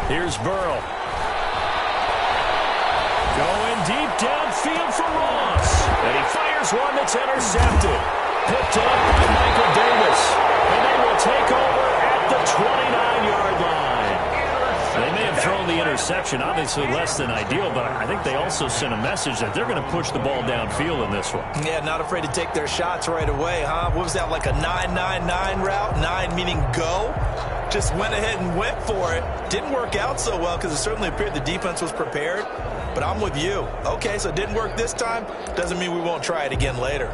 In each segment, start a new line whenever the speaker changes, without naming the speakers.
Here's Burrow. Going deep downfield for Ross. And he fires one that's intercepted. Picked up by Michael Davis. And they will take over at the 29-yard line. They may have thrown the interception, obviously less than ideal, but I think they also sent a message that they're going to push the ball downfield in this one.
Yeah, not afraid to take their shots right away, huh? What was that, like a 9-9-9 route? 9 meaning go? Just went ahead and went for it. Didn't work out so well because it certainly appeared the defense was prepared. But I'm with you. Okay, so it didn't work this time. Doesn't mean we won't try it again later.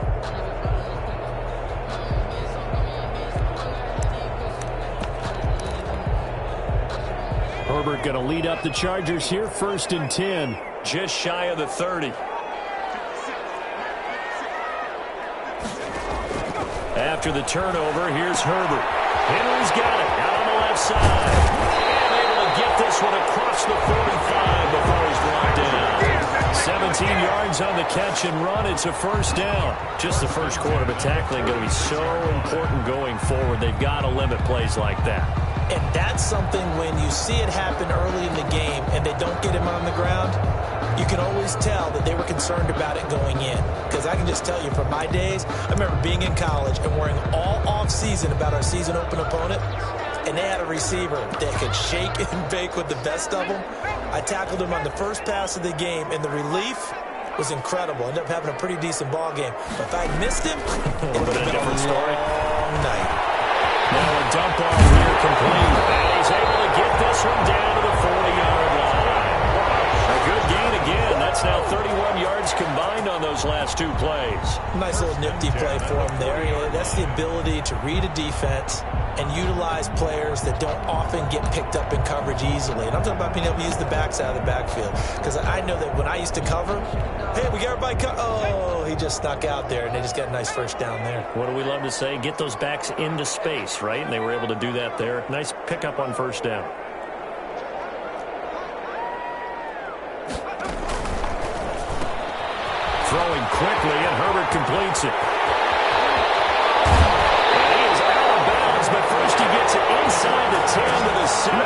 Herbert going to lead up the Chargers here, 1st and 10, just shy of the 30. After the turnover, here's Herbert. Henry's got it out on the left side. And able to get this one across the 45 before he's brought down. 17 yards on the catch and run. It's a 1st down. Just the first quarter, but tackling going to be so important going forward. They've got to limit plays like that.
And that's something when you see it happen early in the game and they don't get him on the ground, you can always tell that they were concerned about it going in. Because I can just tell you from my days, I remember being in college and worrying all off-season about our season open opponent, and they had a receiver that could shake and bake with the best of them. I tackled him on the first pass of the game, and the relief was incredible. Ended up having a pretty decent ball game. But if I'd missed him, it would have been a different story. Long night.
Now a dump off here complete. And he's able to get this one down to the 40-yard line. A good gain again. That's now 31 yards combined on those last 2 plays.
Nice little nifty play for him there. That's the ability to read a defense and utilize players that don't often get picked up in coverage easily. And I'm talking about being able to use the backside of the backfield. Because I know that when I used to cover, hey, we got everybody oh, he just snuck out there, and they just got a nice 1st down there.
What do we love to say? Get those backs into space, right? And they were able to do that there. Nice pickup on 1st down. Throwing quickly, and Herbert completes it. But first he gets it inside the 10 to the 7. A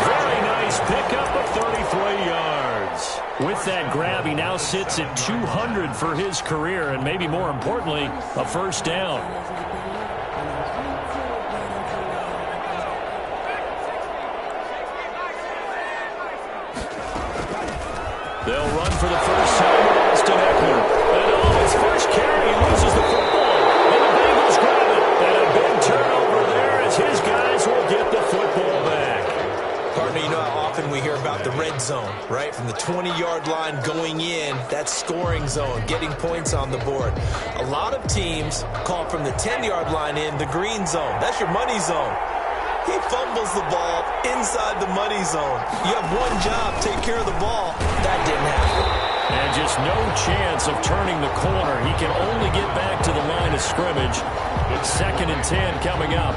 very nice pickup of 33 yards. With that grab, he now sits at 200 for his career, and maybe more importantly, a 1st down. They'll run for the first time with Austin Eckler. And oh, his first carry, he loses the football. And the Bengals grab it. And a big turnover there as his guys will get the football back.
Partner, you know how often we hear about the red zone, right? From the 20-yard line going in, that scoring zone, getting points on the board. A lot of teams call from the 10-yard line in the green zone. That's your money zone. He fumbles the ball inside the money zone. You have one job, take care of the ball. That didn't happen.
And just no chance of turning the corner. He can only get back to the line of scrimmage. It's 2nd and 10 coming up.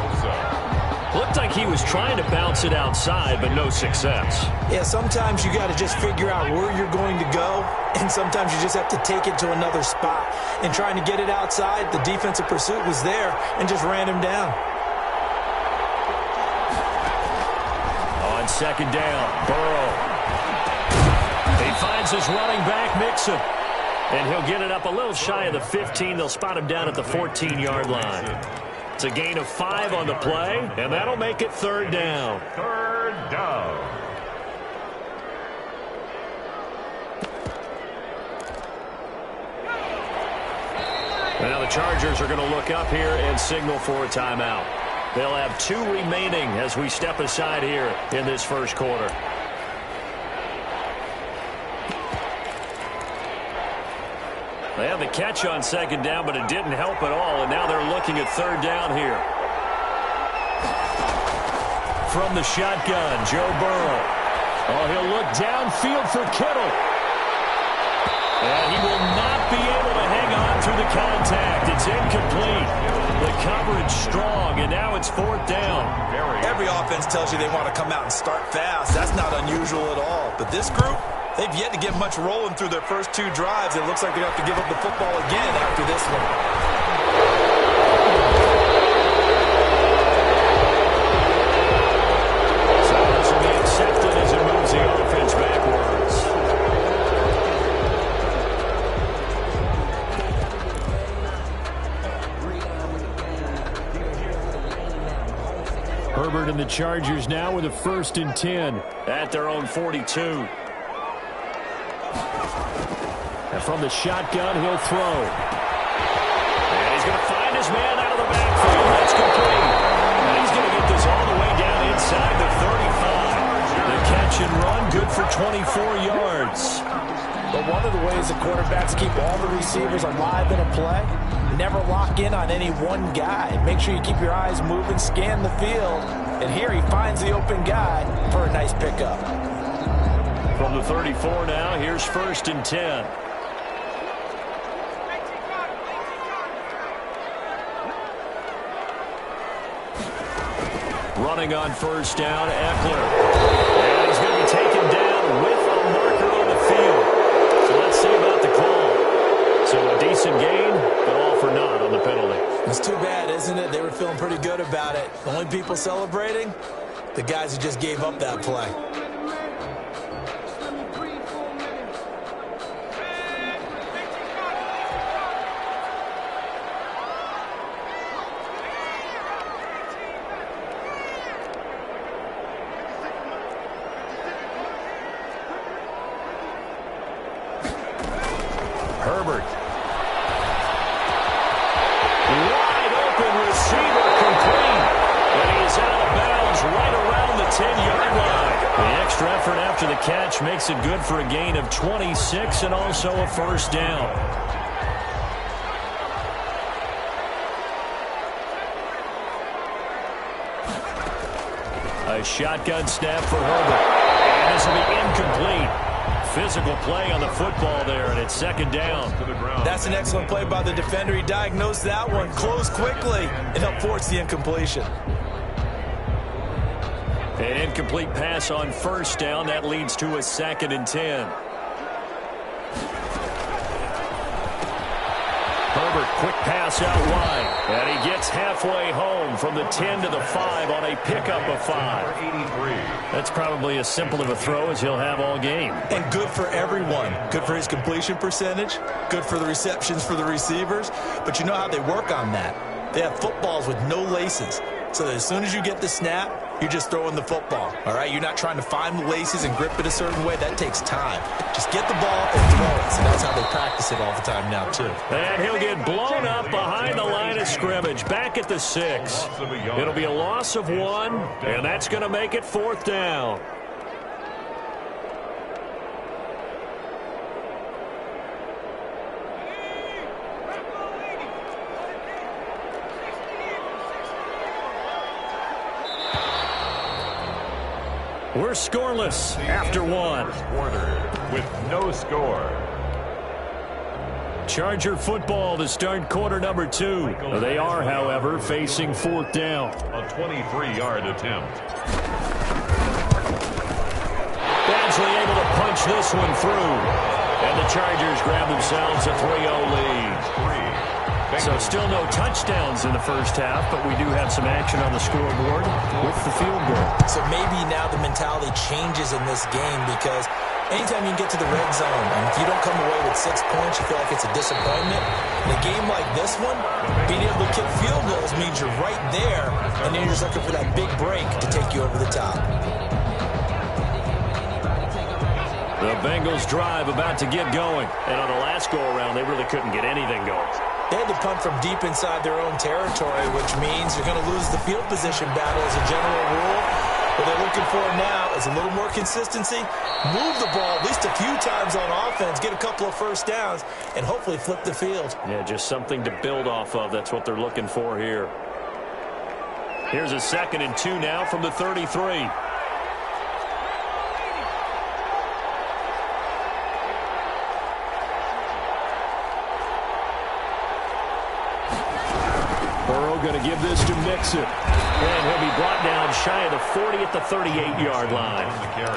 Looked like he was trying to bounce it outside, but no success.
Yeah, sometimes you got to just figure out where you're going to go, and sometimes you just have to take it to another spot. And trying to get it outside, the defensive pursuit was there and just ran him down.
On 2nd down, Burrow. He finds his running back, Mixon. And he'll get it up a little shy of the 15. They'll spot him down at the 14-yard line. It's a gain of 5 on the play, and that'll make it 3rd down.
3rd down.
Now the Chargers are going to look up here and signal for a timeout. They'll have 2 remaining as we step aside here in this first quarter. They have the catch on 2nd down, but it didn't help at all, and now they're looking at 3rd down here. From the shotgun, Joe Burrow. Oh, he'll look downfield for Kittle. And he will not be able to hang on through the contact. It's incomplete. The coverage strong, and now it's 4th down.
Every offense tells you they want to come out and start fast. That's not unusual at all. But this group, they've yet to get much rolling through their first 2 drives. It looks like they have to give up the football again after this one.
So this will be accepted Herbert and the Chargers now with a 1st and 10 at their own 42. And from the shotgun, he'll throw. And he's going to find his man out of the backfield. That's complete. And he's going to get this all the way down inside the 35. The catch and run, good for 24 yards.
But one of the ways the quarterbacks keep all the receivers alive in a play, never lock in on any one guy. Make sure you keep your eyes moving, scan the field. And here he finds the open guy for a nice pickup.
From the 34 now, here's 1st and 10. Running on 1st down, Eckler. And he's going to be taken down with a marker on the field. So let's see about the call. So a decent gain, but all for naught on the penalty.
It's too bad, isn't it? They were feeling pretty good about it. The only people celebrating, the guys who just gave up that play.
Herbert. Wide open receiver complete. And he's out of bounds right around the 10-yard line. The extra effort after the catch makes it good for a gain of 26 and also a 1st down. A shotgun snap for Herbert. And this will be incomplete. Physical play on the football there, and it's 2nd down.
That's an excellent play by the defender. He diagnosed that one, closed quickly, and helped force the incompletion.
An incomplete pass on 1st down. That leads to a 2nd and 10. Herbert, quick pass out wide. And he gets halfway home from the 10 to the 5 on a pickup of 5. That's probably as simple of a throw as he'll have all game.
And good for everyone. Good for his completion percentage. Good for the receptions for the receivers. But you know how they work on that. They have footballs with no laces. So that as soon as you get the snap, you're just throwing the football. All right? You're not trying to find the laces and grip it a certain way. That takes time. Just get the ball and throw it. So that's how they practice it all the time now, too.
And he'll get blown up behind the line of scrimmage, back at the 6. It'll be a loss of 1, and that's going to make it 4th down. We're scoreless after 1.
With no score.
Charger football to start quarter number 2. They are, however, facing 4th down.
A 23-yard attempt.
Badgley able to punch this one through. And the Chargers grab themselves a 3-0 lead. So still no touchdowns in the first half, but we do have some action on the scoreboard with the field goal.
So maybe now the mentality changes in this game because anytime you can get to the red zone, and if you don't come away with 6 points, you feel like it's a disappointment. In a game like this one, being able to kick field goals means you're right there, and then you're just looking for that big break to take you over the top.
The Bengals drive about to get going. And on the last go-around, they really couldn't get anything going.
They had to punt from deep inside their own territory, which means you're going to lose the field position battle as a general rule. What they're looking for now is a little more consistency, move the ball at least a few times on offense, get a couple of 1st downs, and hopefully flip the field.
Yeah, just something to build off of. That's what they're looking for here. Here's a 2nd and 2 now from the 33. Burrow going to give this to Mixon. And he'll be brought down shy of the 40 at the 38-yard line.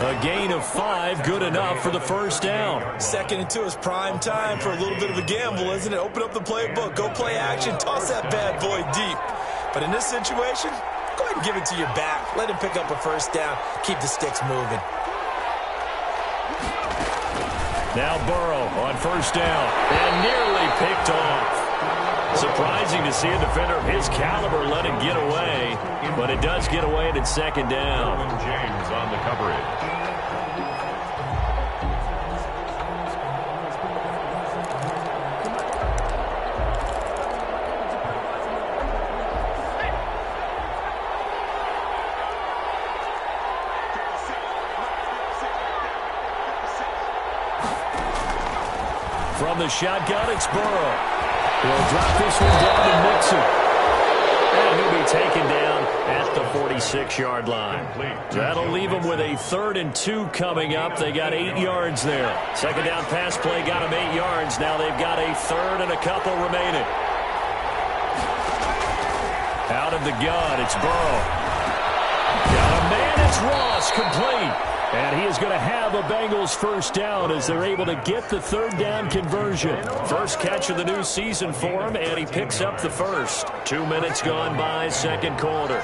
A gain of 5, good enough for the 1st down.
2nd and 2 is prime time for a little bit of a gamble, isn't it? Open up the playbook, go play action, toss that bad boy deep. But in this situation, go ahead and give it to your back. Let him pick up a 1st down. Keep the sticks moving.
Now Burrow on 1st down. And nearly picked off. Surprising to see a defender of his caliber let it get away, but it does get away and it's second down.
James on the coverage.
From the shotgun, it's Burrow. He'll drop this one down to Mixon. And he'll be taken down at the 46-yard line. That'll leave them with a 3rd and 2 coming up. They got 8 yards there. Second down pass play got them 8 yards. Now they've got a 3rd and a couple remaining. Out of the gun, it's Burrow. Got a man, it's Ross, complete. And he is going to have a Bengals first down as they're able to get the 3rd down conversion. First catch of the new season for him, and he picks up the first. 2 minutes gone by, second quarter.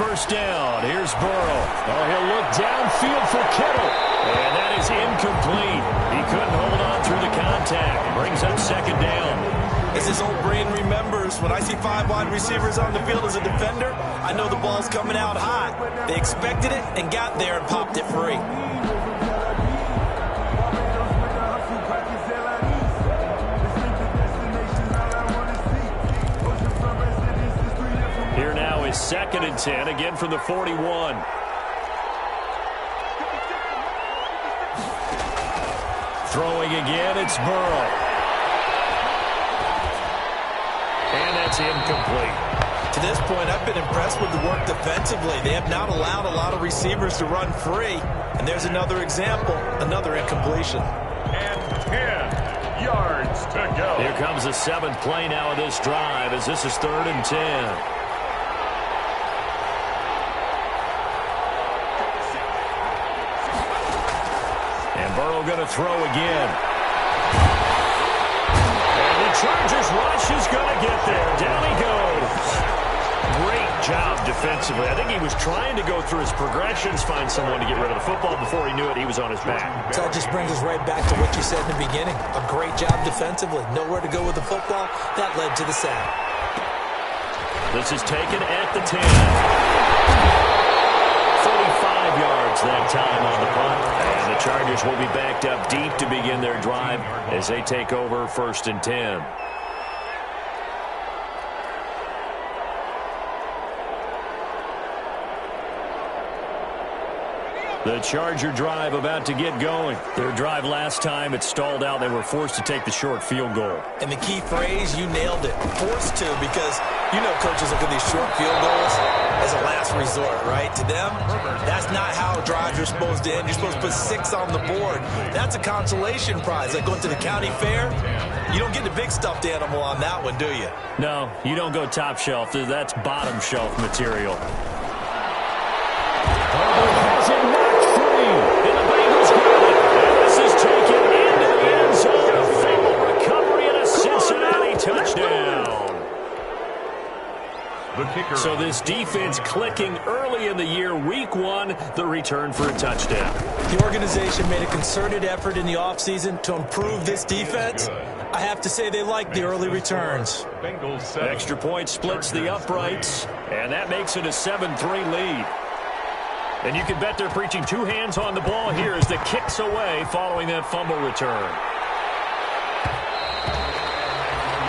First down, here's Burrow. Oh, he'll look downfield for Kittle. And that is incomplete. He couldn't hold on through the contact. Brings up second down.
As his old brain remembers, when I see 5 wide receivers on the field as a defender, I know the ball's coming out hot. They expected it and got there and popped it free.
Here now is 2nd and 10, again from the 41. Throwing again, it's Burrow. And that's incomplete.
To this point, I've been impressed with the work defensively. They have not allowed a lot of receivers to run free. And there's another example, another incompletion.
And 10 yards to go.
Here comes the 7th play now of this drive as this is 3rd and 10. And Burrow going to throw again. Chargers rush is going to get there. Down he goes. Great job defensively. I think he was trying to go through his progressions, find someone to get rid of the football. Before he knew it, he was on his back.
So that just brings us right back to what you said in the beginning. A great job defensively. Nowhere to go with the football. That led to the sack.
This is taken at the 10. 35 yards that time on the punt. And the Chargers will be backed up deep to begin their drive as they take over 1st and 10. The Charger drive about to get going. Their drive last time, it stalled out. They were forced to take the short field goal.
And the key phrase, you nailed it. Forced to, because you know coaches look at these short field goals as a last resort, right? To them, that's not how drives are supposed to end. You're supposed to put 6 on the board. That's a consolation prize. Like going to the county fair, you don't get the big stuffed animal on that one, do you?
No, you don't go top shelf. That's bottom shelf material. Has it knocked free, and the Bengals get it. And this is taken into the end zone. A fumble recovery and a Cincinnati touchdown.
The kicker.
So this defense clicking early in the year, week 1, the return for a touchdown.
The organization made a concerted effort in the offseason to improve this defense. I have to say they like the early returns.
Bengals
Extra point splits the uprights, and that makes it a 7-3 lead. And you can bet they're preaching 2 hands on the ball here as the kick's away following that fumble return.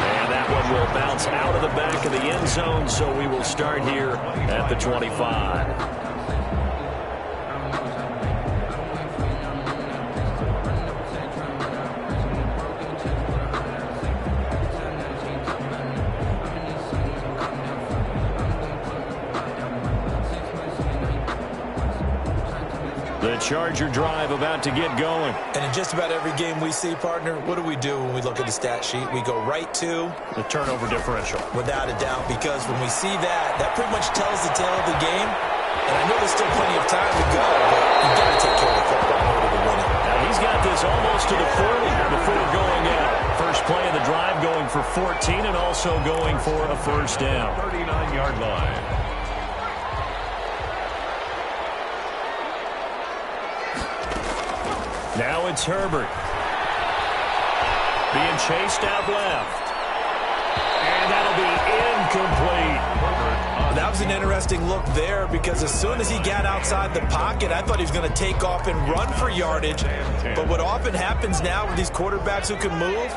And that one will bounce out of the back of the end zone, so we will start here at the 25. The Charger drive about to get going.
And in just about every game we see, partner, what do we do when we look at the stat sheet? We go right to
the turnover differential.
Without a doubt, because when we see that, that pretty much tells the tale of the game. And I know there's still plenty of time to go, but you've got to take care of the football in order to win it.
Now he's got this almost to the 40 before going out. First play of the drive going for 14 and also going for a first down.
39-yard line.
Now it's Herbert. Being chased out left. And that'll be incomplete.
That was an interesting look there because as soon as he got outside the pocket, I thought he was going to take off and run for yardage. But what often happens now with these quarterbacks who can move,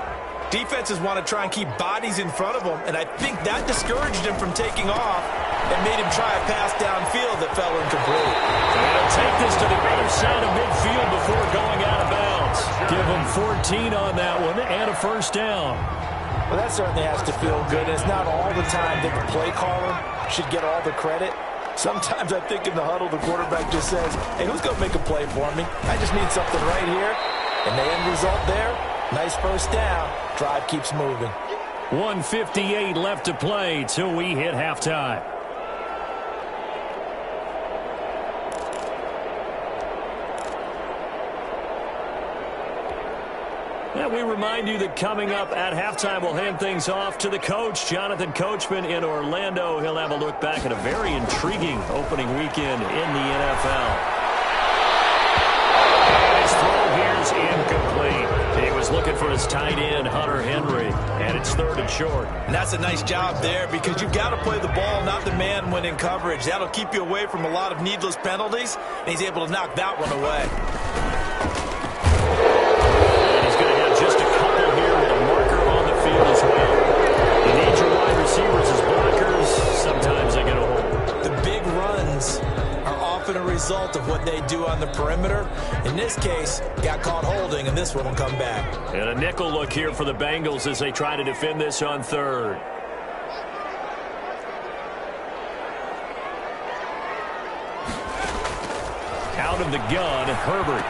defenses want to try and keep bodies in front of them, and I think that discouraged him from taking off and made him try a pass downfield that fell incomplete.
They'll take this to the other side of midfield before going out of bounds. Give him 14 on that one and a first down.
Well, that certainly has to feel good. It's not all the time that the play caller should get all the credit. Sometimes I think in the huddle, the quarterback just says, hey, who's going to make a play for me? I just need something right here. And the end result there, nice first down. Drive keeps moving.
1:58 left to play till we hit halftime. And we remind you that coming up at halftime, we'll hand things off to the coach, Jonathan Coachman in Orlando. He'll have a look back at a very intriguing opening weekend in the NFL. And his throw here's incomplete. He was looking for his tight end, Hunter Henry, and it's 3rd and short.
And that's a nice job there because you've got to play the ball, not the man when in coverage. That'll keep you away from a lot of needless penalties, and he's able to knock that one away.
Just a couple here with a marker on the field as well. You need your wide receivers as blockers. Sometimes they get a hold.
The big runs are often a result of what they do on the perimeter. In this case, got caught holding, and this one will come back.
And a nickel look here for the Bengals as they try to defend this on 3rd. Out of the gun, Herbert.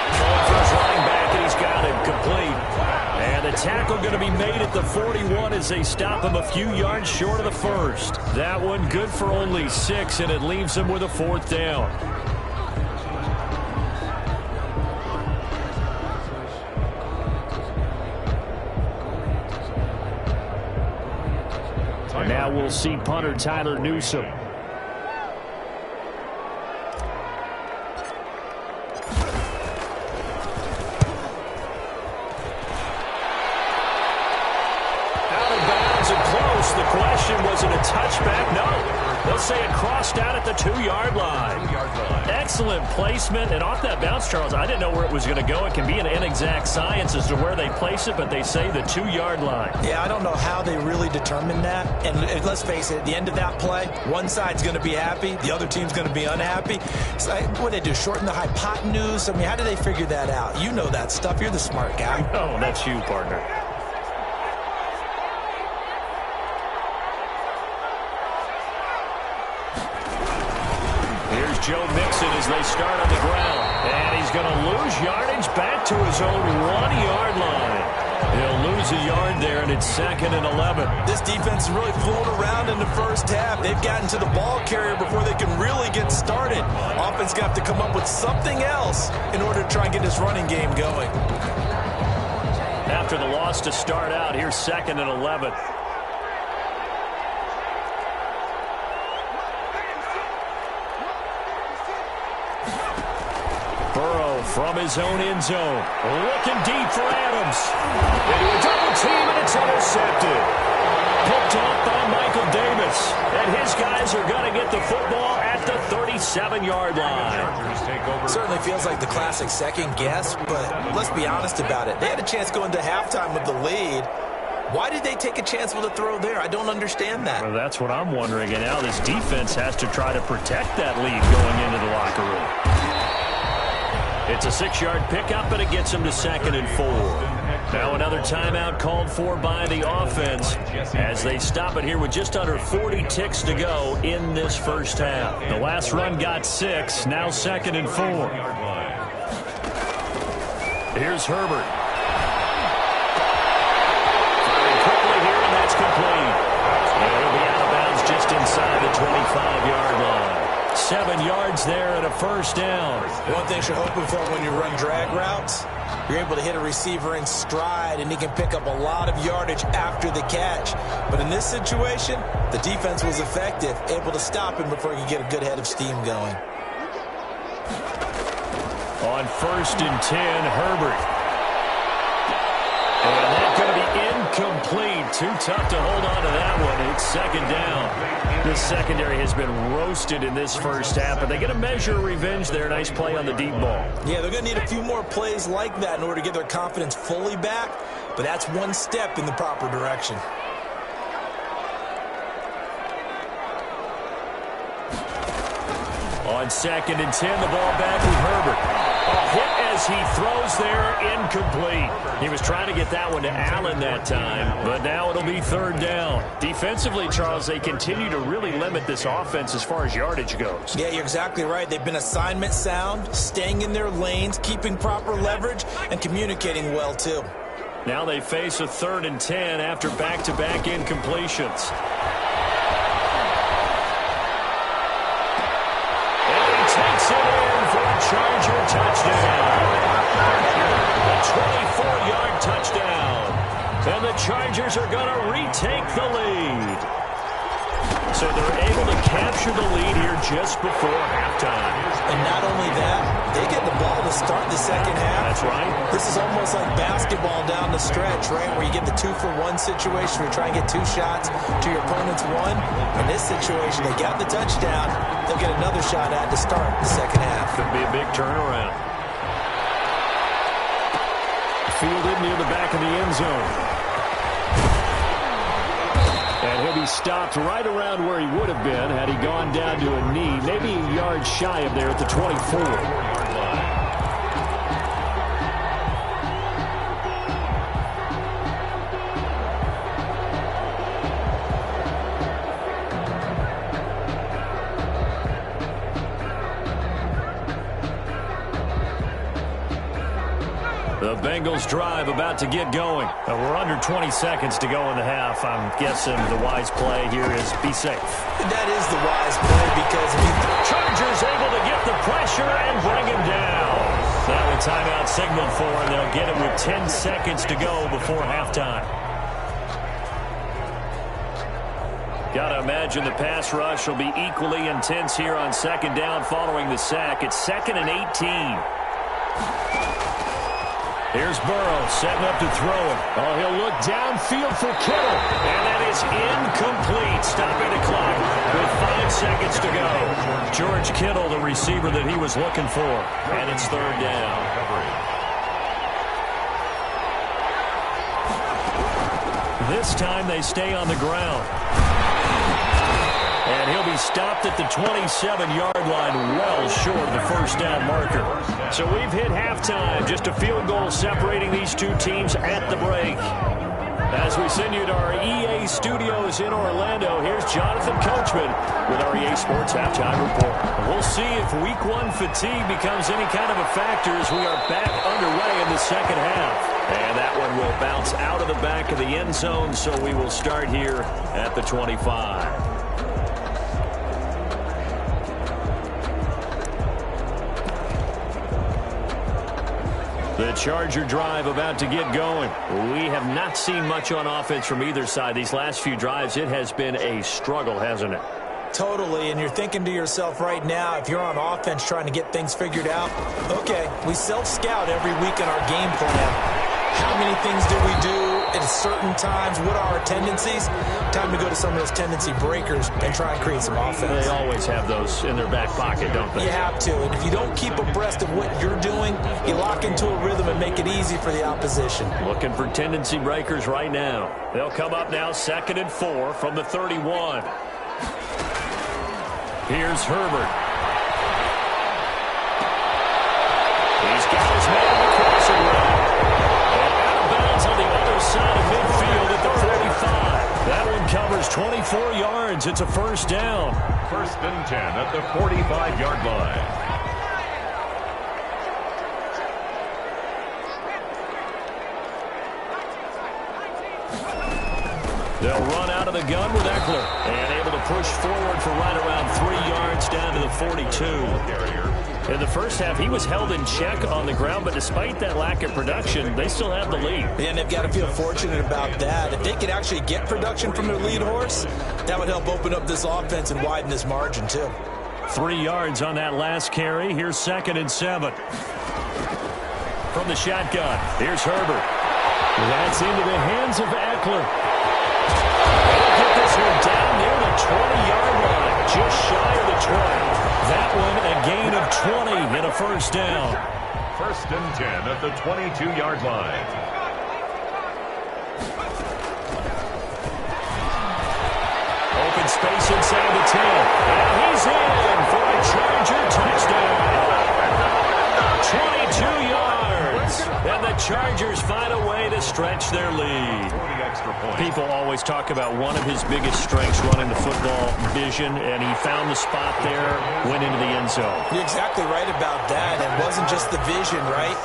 First running back, and he's got it complete. And the tackle going to be made at the 41 as they stop him a few yards short of the first. That one good for only 6, and it leaves him with a 4th down. And now we'll see punter Tyler Newsome. The question, was it a touchback? No. They'll say it crossed out at the 2-yard line. Excellent placement. And off that bounce, Charles, I didn't know where it was going to go. It can be an inexact science as to where they place it, but they say the 2-yard line.
Yeah, I don't know how they really determine that. And let's face it, at the end of that play, one side's going to be happy, the other team's going to be unhappy. So what do they do, shorten the hypotenuse? I mean, how do they figure that out? You know that stuff. You're the smart guy.
Oh, that's you, partner. Joe Mixon as they start on the ground. And he's going to lose yardage back to his own 1-yard line. He'll lose a yard there, and it's 2nd and 11.
This defense is really flown around in the first half. They've gotten to the ball carrier before they can really get started. Offense going to have to come up with something else in order to try and get this running game going.
After the loss to start out, here's 2nd and 11. Burrow from his own end zone. Looking deep for Adams. Into a double team, and it's intercepted. Picked off by Michael Davis. And his guys are going to get the football at the 37-yard line.
Certainly feels like the classic second guess, but let's be honest about it. They had a chance going to halftime with the lead. Why did they take a chance with a throw there? I don't understand that.
Well, that's what I'm wondering. And now this defense has to try to protect that lead going into the locker room. It's a 6-yard pickup, and it gets him to 2nd and 4. Now another timeout called for by the offense as they stop it here with just under 40 ticks to go in this first half. The last run got 6, now 2nd and 4. Here's Herbert. Firing quickly here, and that's complete. And he'll be out of bounds just inside the 25-yard line. 7 yards there and a first down.
One thing you're hoping for when you run drag routes, you're able to hit a receiver in stride, and he can pick up a lot of yardage after the catch. But in this situation, the defense was effective, able to stop him before he could get a good head of steam going.
On 1st and 10, Herbert. And that's going to be incomplete. Too tough to hold on to that one. It's 2nd down. This secondary has been roasted in this first half, but they get a measure of revenge there. Nice play on the deep ball.
Yeah, they're going to need a few more plays like that in order to get their confidence fully back, but that's one step in the proper direction.
On 2nd and 10, the ball back with Herbert. A hit as he throws there, incomplete. He was trying to get that one to Allen that time, but now it'll be 3rd down. Defensively, Charles, they continue to really limit this offense as far as yardage goes.
Yeah, you're exactly right. They've been assignment sound, staying in their lanes, keeping proper leverage, and communicating well, too.
Now they face a 3rd and 10 after back-to-back incompletions. Takes it in for a Charger touchdown. A 24-yard touchdown. And the Chargers are going to retake the lead. So they're able to capture the lead here just before halftime.
And not only that, they get the ball to start the second half.
That's right.
This is almost like basketball down the stretch, right, where you get the 2-for-1 situation where you try and get 2 shots to your opponent's 1. In this situation, they got the touchdown. They'll get another shot at to start the second half.
Could be a big turnaround. Fielded near the back of the end zone. And he'll be stopped right around where he would have been had he gone down to a knee, maybe a yard shy of there at the 24. The Bengals drive about to get going. We're under 20 seconds to go in the half. I'm guessing the wise play here is be safe.
That is the wise play because if you...
Chargers able to get the pressure and bring him down. Now a timeout signaled for, and they'll get it with 10 seconds to go before halftime. Got to imagine the pass rush will be equally intense here on 2nd down following the sack. It's 2nd and 18. Here's Burrow setting up to throw it. Oh, he'll look downfield for Kittle. And that is incomplete, stopping the clock with 5 seconds to go. George Kittle, the receiver that he was looking for. And it's 3rd down. This time they stay on the ground. And he'll be stopped at the 27-yard line, well short of the 1st down marker. So we've hit halftime, just a field goal separating these two teams at the break. As we send you to our EA studios in Orlando, here's Jonathan Coachman with our EA Sports Halftime Report. We'll see if Week 1 fatigue becomes any kind of a factor as we are back underway in the second half. And that one will bounce out of the back of the end zone, so we will start here at the 25. The Charger drive about to get going. We have not seen much on offense from either side. These last few drives, it has been a struggle, hasn't it?
Totally, and you're thinking to yourself right now, if you're on offense trying to get things figured out, okay, we self-scout every week in our game plan. How many things do we do at certain times? What are our tendencies? Time to go to some of those tendency breakers and try and create some offense.
They always have those in their back pocket, don't they?
You have to, and if you don't keep abreast of what you're doing, you lock into a rhythm and make it easy for the opposition.
Looking for tendency breakers right now. They'll come up now 2nd and 4 from the 31. Here's Herbert. He's got his man on the crossing route. And out of bounds on the other side of midfield at the 45. That one covers 24 yards. It's a 1st down.
1st and 10 at the 45-yard line.
They'll run out of the gun with Eckler. And able to push forward for right around 3 yards down to the 42. In the first half, he was held in check on the ground, but despite that lack of production, they still have the lead.
And they've got to feel fortunate about that. If they could actually get production from their lead horse, that would help open up this offense and widen this margin, too.
3 yards on that last carry. Here's 2nd and 7. From the shotgun, here's Herbert. That's into the hands of Eckler. They'll get this one down near the 20-yard line, just shy of the 20. That one a gain of 20 and a first down.
1st and 10 at the 22-yard line.
Open space inside the 10. And he's in for a Charger touchdown. 22 yards. And the Chargers find a way to stretch their lead. People always talk about one of his biggest strengths running the football, vision, and he found the spot there, went into the end zone.
You're exactly right about that. It wasn't just the vision, right?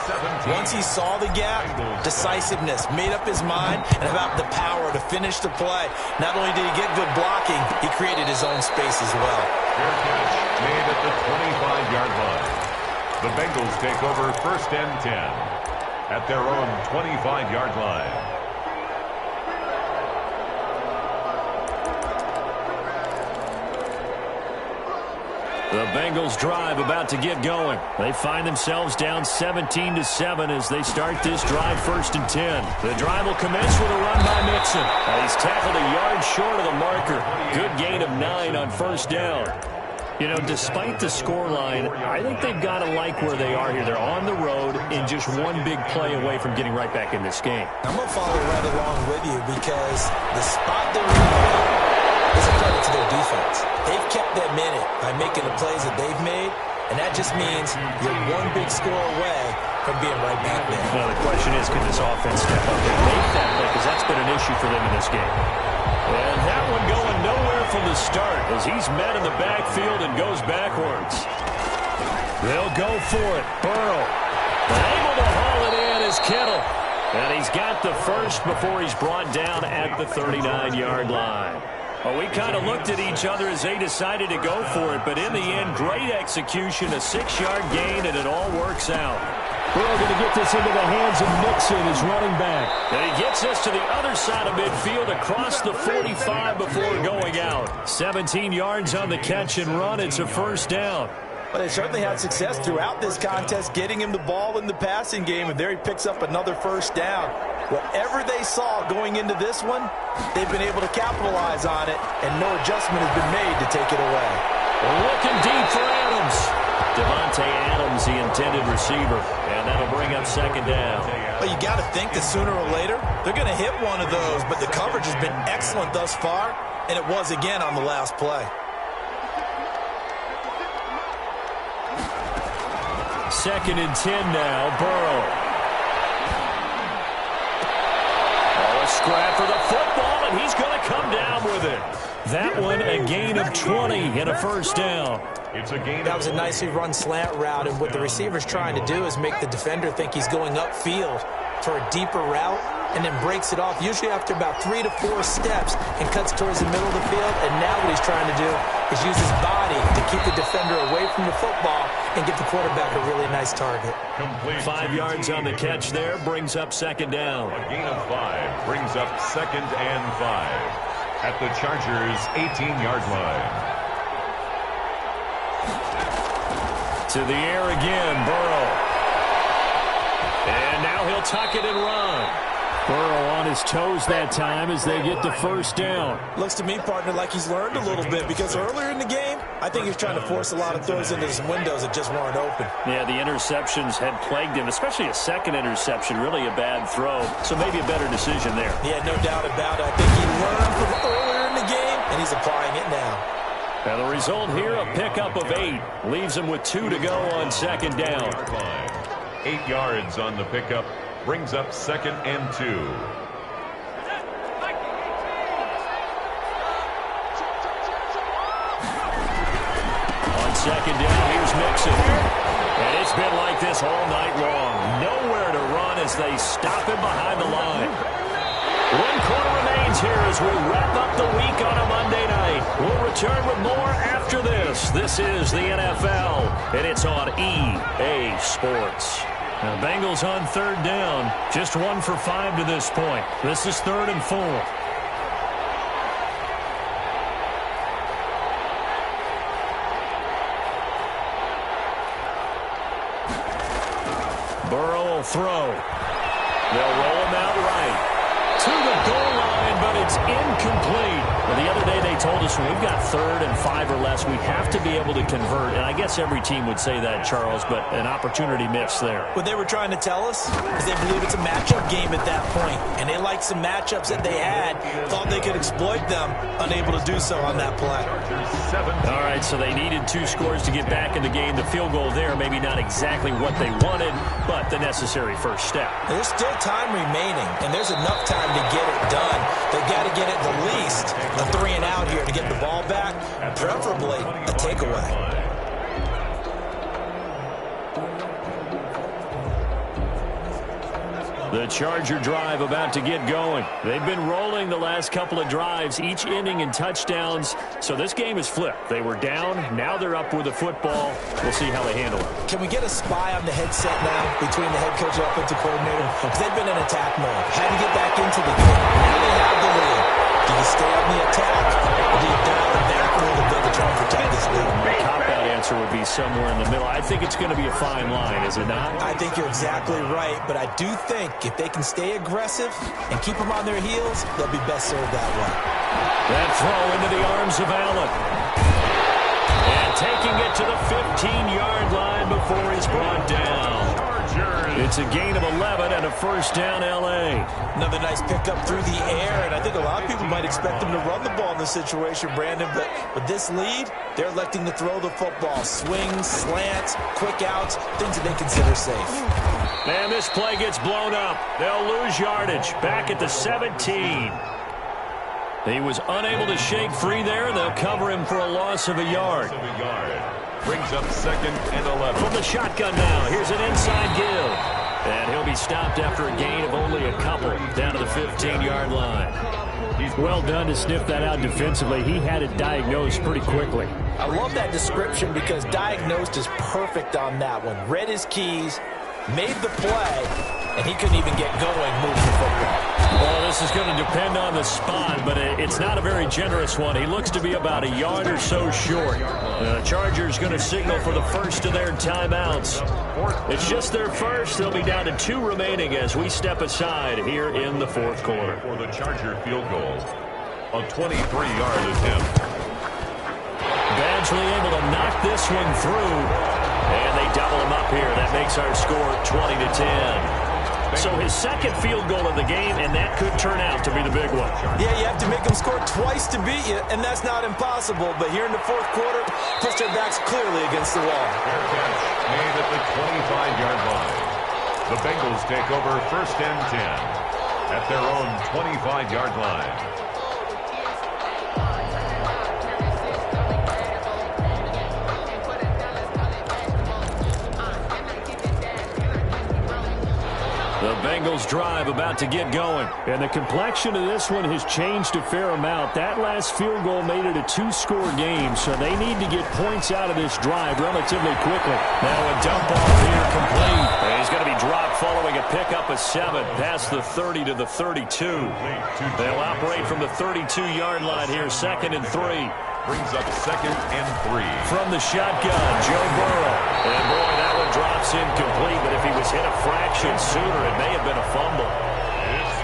Once he saw the gap, decisiveness, made up his mind, and about the power to finish the play. Not only did he get good blocking, he created his own space as well.
Fair catch made at the 25-yard line. The Bengals take over 1st and 10 at their own 25-yard line.
The Bengals drive about to get going. They find themselves down 17-7 as they start this drive 1st and 10. The drive will commence with a run by Mixon. He's tackled a yard short of the marker. Good gain of 9 on 1st down. You know, despite the scoreline, I think they've got to like where they are here. They're on the road and just one big play away from getting right back in this game.
I'm going to follow right along with you because the spot they're in is a credit to their defense. They've kept them in it by making the plays that they've made, and that just means you're one big score away from being right back there.
Well, the question is, can this offense step up and make that play? Because that's been an issue for them in this game. And that one going nowhere from the start as he's met in the backfield and goes backwards. They'll go for it. Burrow. Able to haul it in is Kittle. And he's got the first before he's brought down at the 39-yard line. Well, we kind of looked at each other as they decided to go for it, but in the end, great execution, a 6-yard gain, and it all works out. Burrow going to get this into the hands of Mixon, his running back. And he gets this to the other side of midfield across the 45 before going out. 17 yards on the catch and run. It's a first down.
But they certainly had success throughout this contest, getting him the ball in the passing game, and there he picks up another first down. Whatever they saw going into this one, they've been able to capitalize on it, and no adjustment has been made to take it away.
Looking deep for Adams. Devontae Adams, the intended receiver, and that'll bring up 2nd down.
Well, you got to think that sooner or later, they're going to hit one of those, but the coverage has been excellent thus far, and it was again on the last play.
2nd and 10 now, Burrow. Oh, a scrap for the football, and he's going to come down with it. That one a gain of 20 and a first down.
It's a gain.
That was a nicely run slant route, and what the receiver's trying to do is make the defender think he's going upfield for a deeper route, and then breaks it off, usually after about 3 to 4 steps, and cuts towards the middle of the field. And now what he's trying to do is use his body to keep the defender away from the football and give the quarterback a really nice target.
5 yards on the catch there, brings up 2nd down.
A gain of 5 brings up 2nd and 5 at the Chargers' 18-yard line.
To the air again, Burrow. And now he'll tuck it and run. Burrow on his toes that time as they get the first down.
Looks to me, partner, like he's learned a little bit, because earlier in the game, I think he was trying to force a lot of throws into some windows that just weren't open.
Yeah, the interceptions had plagued him, especially a second interception, really a bad throw. So maybe a better decision there.
Yeah, no doubt about it. I think he learned from earlier in the game, and he's applying it now.
Now the result here, a pickup of 8. Leaves him with 2 to go on 2nd down.
8 yards on the pickup. Brings up 2nd and 2.
On 2nd down, here's Mixon. And it's been like this all night long. Nowhere to run as they stop him behind the line. 1 quarter remains here as we wrap up the week on a Monday night. We'll return with more after this. This is the NFL, and it's on EA Sports. Now, Bengals on 3rd down. Just 1 for 5 to this point. This is 3rd and 4. Burrow will throw. They'll roll him out right to the goal line, but it's incomplete. Well, the other day they told us when we've got 3rd and 5 or less, we have to be able to convert. And I guess every team would say that, Charles, but an opportunity missed there.
What they were trying to tell us is they believe it's a matchup game at that point, and they liked some matchups that they had, thought they could exploit them, unable to do so on that play.
All right, so they needed 2 scores to get back in the game. The field goal there, maybe not exactly what they wanted, but the necessary first step.
And there's still time remaining, and there's enough time to get it done. They've got to get it at least a 3 and out here to get the ball back, preferably a takeaway.
The Charger drive about to get going. They've been rolling the last couple of drives, each inning in touchdowns. So this game is flipped. They were down. Now they're up with the football. We'll see how they handle it.
Can we get a spy on the headset now between the head coach and offensive coordinator? Because they've been in attack mode. Had to get back into the game. Now they have the lead. Do you stay on the attack, or do you dial it back a little bit to try and protect this lead?
The cop-out answer would be somewhere in the middle. I think it's going to be a fine line, is it not?
I think you're exactly right, but I do think if they can stay aggressive and keep them on their heels, they'll be best served that way.
That throw into the arms of Allen. And taking it to the 15-yard line before he's brought down. It's a gain of 11 and a first down, L.A.
Another nice pickup through the air, and I think a lot of people might expect them to run the ball in this situation, Brandon, but with this lead, they're electing to throw the football. Swings, slants, quick outs, things that they consider safe.
Man, this play gets blown up. They'll lose yardage. Back at the 17. He was unable to shake free there. They'll cover him for a loss of a yard.
Brings up 2nd and 11.
From the shotgun now, here's an inside give. And he'll be stopped after a gain of only a couple down to the 15-yard line. He's well done to sniff that out defensively. He had it diagnosed pretty quickly.
I love that description because diagnosed is perfect on that one. Read his keys, made the play, and he couldn't even get going moving the football.
Well, this is going to depend on the spot, but it's not a very generous one. He looks to be about a yard or so short. The Chargers going to signal for the first of their timeouts. It's just their first. They'll be down to 2 remaining as we step aside here in the 4th quarter.
For the Charger field goal, a 23-yard attempt.
Badgley able to knock this one through, and they double him up here. That makes our score 20-10. So his second field goal of the game, and that could turn out to be the big one.
Yeah, you have to make them score twice to beat you, and that's not impossible. But here in the 4th quarter, push their backs clearly against the wall.
Fair catch made at the 25-yard line. The Bengals take over 1st and 10 at their own 25-yard line.
The Bengals drive about to get going. And the complexion of this one has changed a fair amount. That last field goal made it a 2-score game, so they need to get points out of this drive relatively quickly. Now a dump off here complete. And he's going to be dropped following a pickup of 7 past the 30 to the 32. They'll operate from the 32-yard line here, 2nd and 3.
Brings up 2nd and 3.
From the shotgun, Joe Burrow. And boy, that one drops incomplete, but if he was hit a fraction sooner, it may have been a fumble.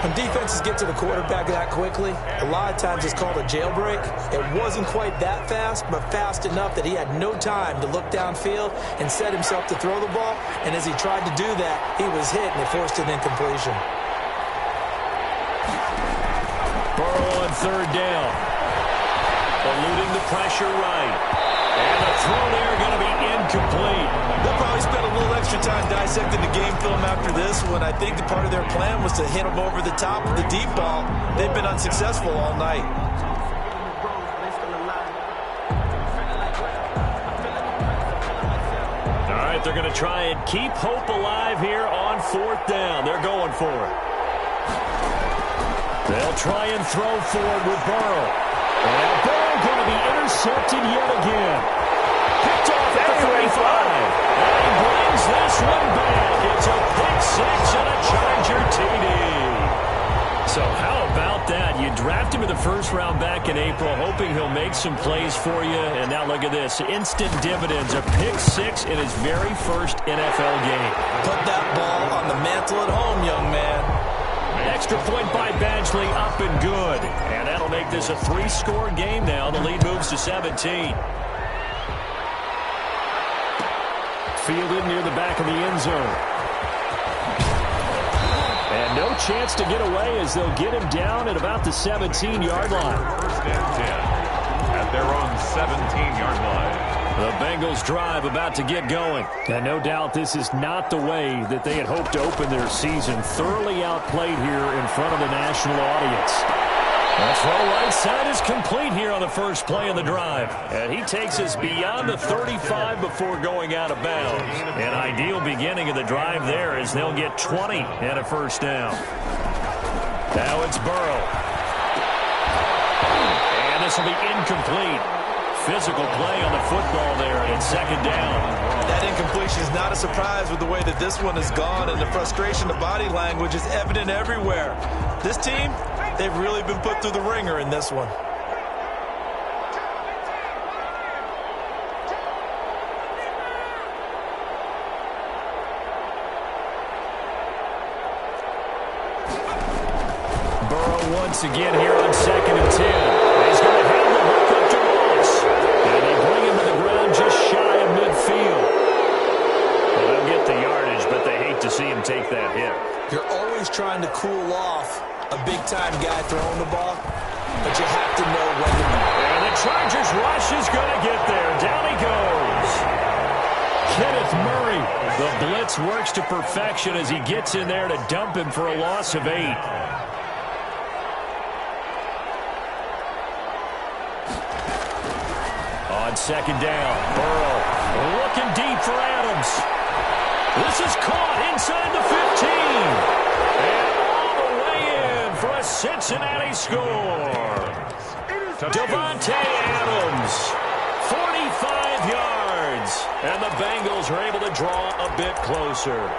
When defenses get to the quarterback that quickly, a lot of times it's called a jailbreak. It wasn't quite that fast, but fast enough that he had no time to look downfield and set himself to throw the ball. And as he tried to do that, he was hit and it forced an incompletion.
Burrow on 3rd down. Eluding the pressure right. And the throw there going to be incomplete.
They'll probably spend a little extra time dissecting the game film after this one. I think part of their plan was to hit them over the top of the deep ball. They've been unsuccessful all night.
All right, they're going to try and keep hope alive here on 4th down. They're going for it. They'll try and throw forward with Burrow. And Burrow going to be intercepted yet again. Picked off at the 35. And he brings this one back. It's a pick 6 and a Charger TD. So how about that? You draft him in the 1st round back in April, hoping he'll make some plays for you. And now look at this. Instant dividends. A pick 6 in his very first NFL game.
Put that ball mental at home, young man.
Extra point by Badgley, up and good. And that'll make this a 3-score game now. The lead moves to 17. Fielded near the back of the end zone. And no chance to get away as they'll get him down at about the 17-yard line.
First and 10 at their own 17-yard line.
The Bengals drive about to get going. And no doubt this is not the way that they had hoped to open their season. Thoroughly outplayed here in front of the national audience. The throw right side is complete here on the first play of the drive. And he takes us beyond the 35 before going out of bounds. An ideal beginning of the drive there as they'll get 20 and a first down. Now it's Burrow. And this will be incomplete. Physical play on the football there, and it's second down.
That incompletion is not a surprise with the way that this one has gone, and the frustration of body language is evident everywhere. This team, they've really been put through the ringer in this one.
Burrow once again here on 2nd and 10. He's going to have the hook up to Ross. And they bring him to the ground just shy of midfield. Well, they'll get the yardage, but they hate to see him take that hit.
You're always trying to cool off a big-time guy throwing the ball, but you have to know when to move.
And the Chargers rush is going to get there. Down he goes. Kenneth Murray. The blitz works to perfection as he gets in there to dump him for a loss of 8. On second down, Burrow looking deep for Adams. This is caught inside the 15. And all the way in for a Cincinnati score. Devontae Adams, 45 yards. And the Bengals are able to draw a bit closer.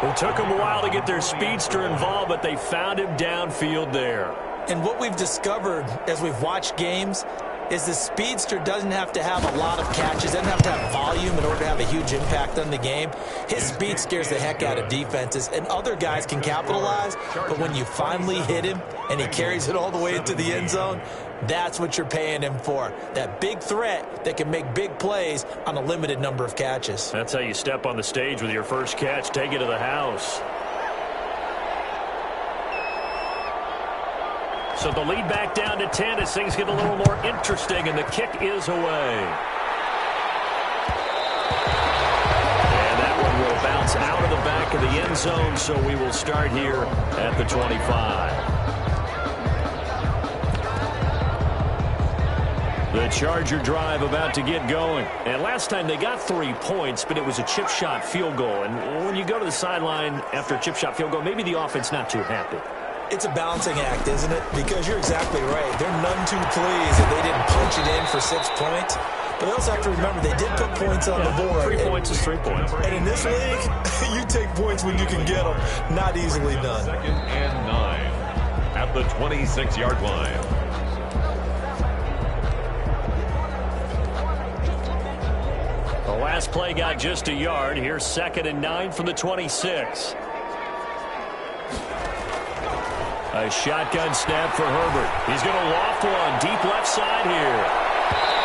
It took them a while to get their speedster involved, but they found him downfield there.
And what we've discovered as we've watched games is the speedster doesn't have to have a lot of catches, doesn't have to have volume in order to have a huge impact on the game. His speed scares the heck out of defenses, and other guys can capitalize, but when you finally hit him and he carries it all the way into the end zone, that's what you're paying him for. That big threat that can make big plays on a limited number of catches.
That's how you step on the stage with your first catch, take it to the house. So the lead back down to 10 as things get a little more interesting, and the kick is away. And that one will bounce out of the back of the end zone, so we will start here at the 25. The Charger drive about to get going. And last time they got 3 points, but it was a chip shot field goal. And when you go to the sideline after a chip shot field goal, maybe the offense not too happy.
It's a balancing act, isn't it? Because you're exactly right. They're none too pleased that they didn't punch it in for 6 points. But they also have to remember they did put points on the board.
3 points is 3 points.
And in this league, you take points when you can get them. Not easily done.
2nd and 9 at the 26-yard line.
The last play got just a yard. Here's 2nd and 9 from the 26. A shotgun snap for Herbert. He's going to loft one deep left side here.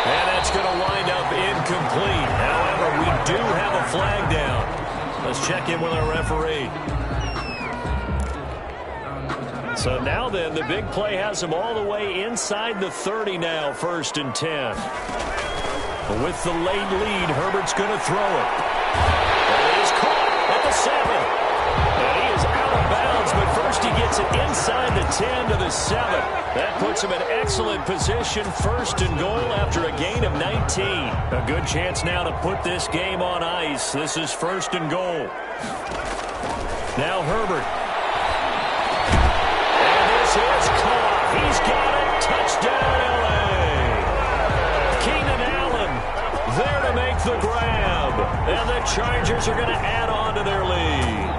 And that's going to wind up incomplete. However, we do have a flag down. Let's check in with our referee. So now then, the big play has him all the way inside the 30 now, 1st and 10. With the late lead, Herbert's going to throw it. And it is caught at the 7. And he is out of bounds, but first he gets it inside the 10 to the 7. That puts him in excellent position, 1st and goal after a gain of 19. A good chance now to put this game on ice. This is 1st and goal. Now Herbert. And this is caught. He's got it. Touchdown, L.A. Keenan Allen there to make the grab. And the Chargers are going to add on to their lead.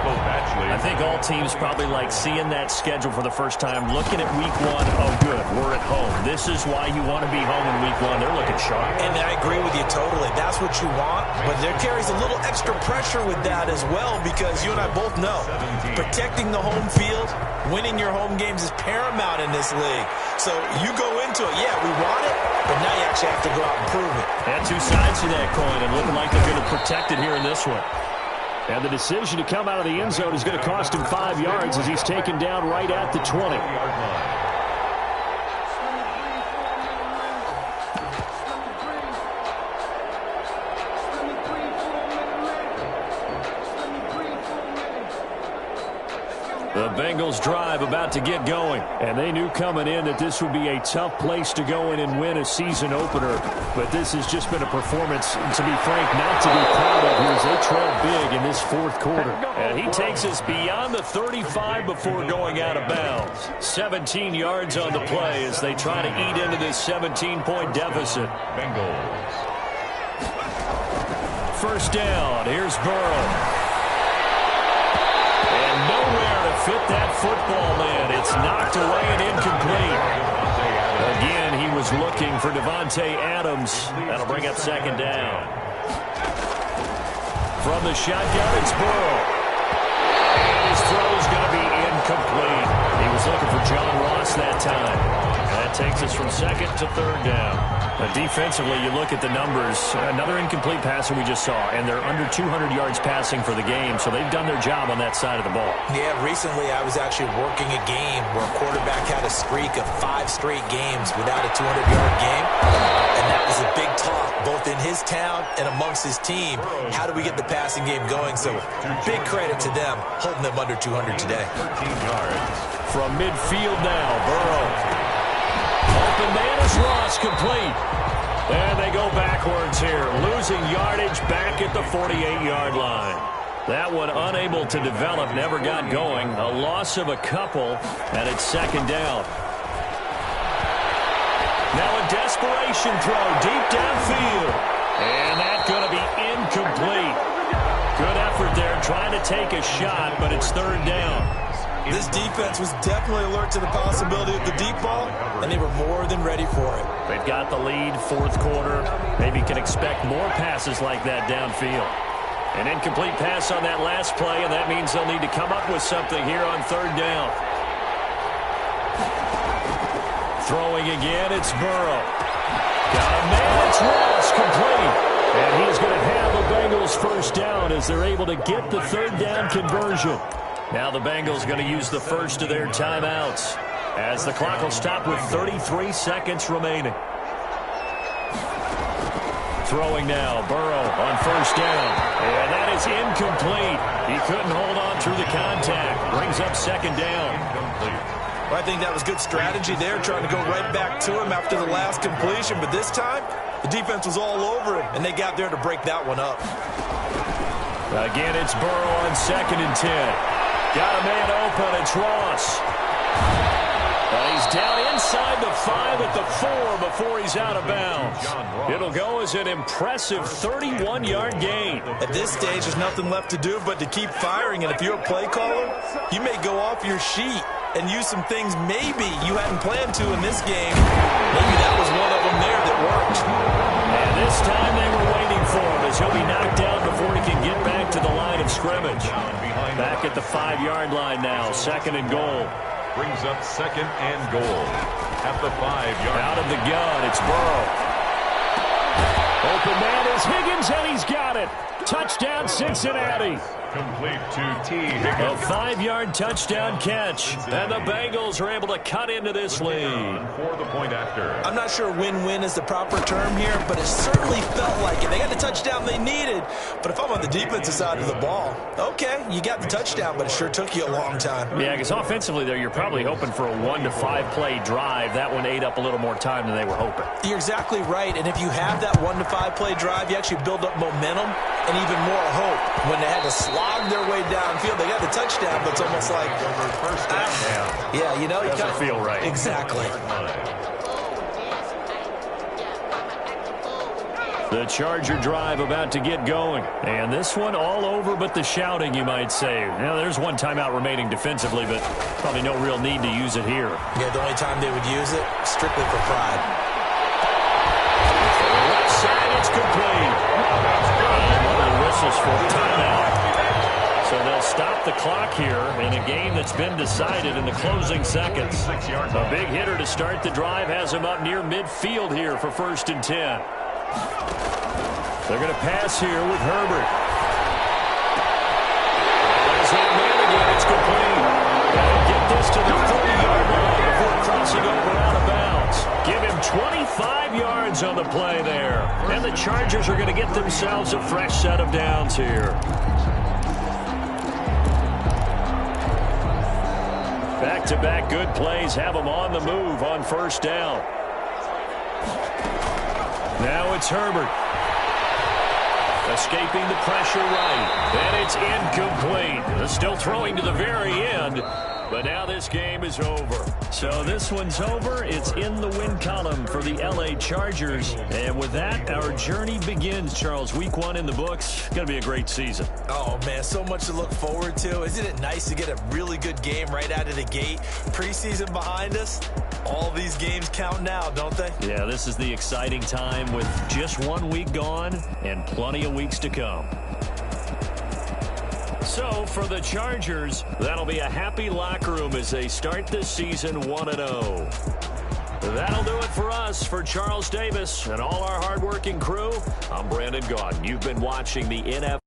I think all
NFL teams probably like seeing that schedule for the first time, looking at week 1, oh, good, we're at home. This is why you want to be home in week 1. They're looking sharp.
And I agree with you totally. That's what you want, but there carries a little extra pressure with that as well because you and I both know protecting the home field, winning your home games is paramount in this league. So you go into it, yeah, we want it, but now you actually have to go out and prove it.
And two sides to that coin, and looking like they're going to protect it here in this one. And the decision to come out of the end zone is going to cost him 5 yards as he's taken down right at the 20. The Bengals drive about to get going, and they knew coming in that this would be a tough place to go in and win a season opener, but this has just been a performance, to be frank, not to be proud of here as they trail big in this fourth quarter. And he takes us beyond the 35 before going out of bounds. 17 yards on the play as they try to eat into this 17-point deficit.
Bengals.
First down, here's Burrow. And nowhere to fit that football in. It's knocked away and incomplete. Again, he was looking for Devontae Adams. That'll bring up second down. From the shotgun, it's Burrow. And his throw is going to be incomplete. He was looking for John Ross that time. That takes us from second to third down. Defensively, you look at the numbers. Another incomplete passer we just saw, and they're under 200 yards passing for the game, so they've done their job on that side of the ball.
Yeah, recently I was actually working a game where a quarterback had a streak of 5 straight games without a 200-yard game, and that was a big talk, both in his town and amongst his team. How do we get the passing game going? So big credit to them, holding them under 200 today.
13 yards.
From midfield now, Burrow. Open man is Ross, complete. And they go backwards here, losing yardage back at the 48-yard line. That one unable to develop, never got going. A loss of a couple, and it's second down. Now a desperation throw deep downfield. And that's going to be incomplete. Good effort there, trying to take a shot, but it's third down.
This defense was definitely alert to the possibility of the deep ball, and they were more than ready for it.
They've got the lead, fourth quarter. Maybe can expect more passes like that downfield. An incomplete pass on that last play, and that means they'll need to come up with something here on third down. Throwing again, it's Burrow. Got a man, it's Ross, complete. And he's going to have the Bengals first down as they're able to get the third down conversion. Now the Bengals going to use the first of their timeouts as the clock will stop with 33 seconds remaining. Throwing now, Burrow on first down. And that is incomplete. He couldn't hold on through the contact. Brings up second down.
Well, I think that was good strategy there, trying to go right back to him after the last completion. But this time, the defense was all over him, and they got there to break that one up.
Again, it's Burrow on second and 10. Got a man open. It's Ross. He's down inside the 5 at the 4 before he's out of bounds. It'll go as an impressive 31-yard gain.
At this stage, there's nothing left to do but to keep firing. And if you're a play caller, you may go off your sheet and use some things maybe you hadn't planned to in this game. Maybe that was one of them there that worked.
And this time they were waiting for him as he'll be knocked down before he can get back to the line of scrimmage. Back at the 5-yard line now, second and goal.
Brings up second and goal at the 5-yard.
Out of the gun, it's Burrow. Open man is Higgins, and he's got it. Touchdown, Cincinnati.
Complete to T. Higgins.
A 5-yard touchdown catch. And the Bengals are able to cut into this lead.
For the point after.
I'm not sure win-win is the proper term here, but it certainly felt like it. They got the touchdown they needed. But if I'm on the defensive side of the ball, okay, you got the touchdown, but it sure took you a long time.
Yeah, because offensively there, you're probably hoping for a 1 to 5 play drive. That one ate up a little more time than they were hoping.
You're exactly right. And if you have that 1 to 5 play drive, you actually build up momentum and even more hope. When they had to slog their way downfield, they got the touchdown, but it's almost like, yeah, you know, you
doesn't feel right.
Exactly.
The Charger drive about to get going. And this one all over but the shouting, you might say. Now, there's one timeout remaining defensively, but probably no real need to use it here.
Yeah, the only time they would use it, strictly for pride.
On the left side, it's complete. And one of the whistles for a timeout. So they'll stop the clock here in a game that's been decided in the closing seconds. A big hitter to start the drive has him up near midfield here for 1st and 10. They're going to pass here with Herbert. There's that man again. It's complete. Got to get this to the 30-yard line before crossing over out of bounds. Give him 25 yards on the play there. And the Chargers are going to get themselves a fresh set of downs here. Back-to-back good plays have them on the move on 1st down. Now it's Herbert. Escaping the pressure right. And it's incomplete. Still throwing to the very end. But now this game is over. So this one's over. It's in the win column for the L.A. Chargers. And with that, our journey begins, Charles. Week 1 in the books. Going to be a great season.
Oh, man, so much to look forward to. Isn't it nice to get a really good game right out of the gate? Preseason behind us. All these games count now, don't they?
Yeah, this is the exciting time with just 1 week gone and plenty of weeks to come. So, for the Chargers, that'll be a happy locker room as they start this season 1-0. That'll do it for us. For Charles Davis and all our hardworking crew, I'm Brandon Gaudin. You've been watching the NFL.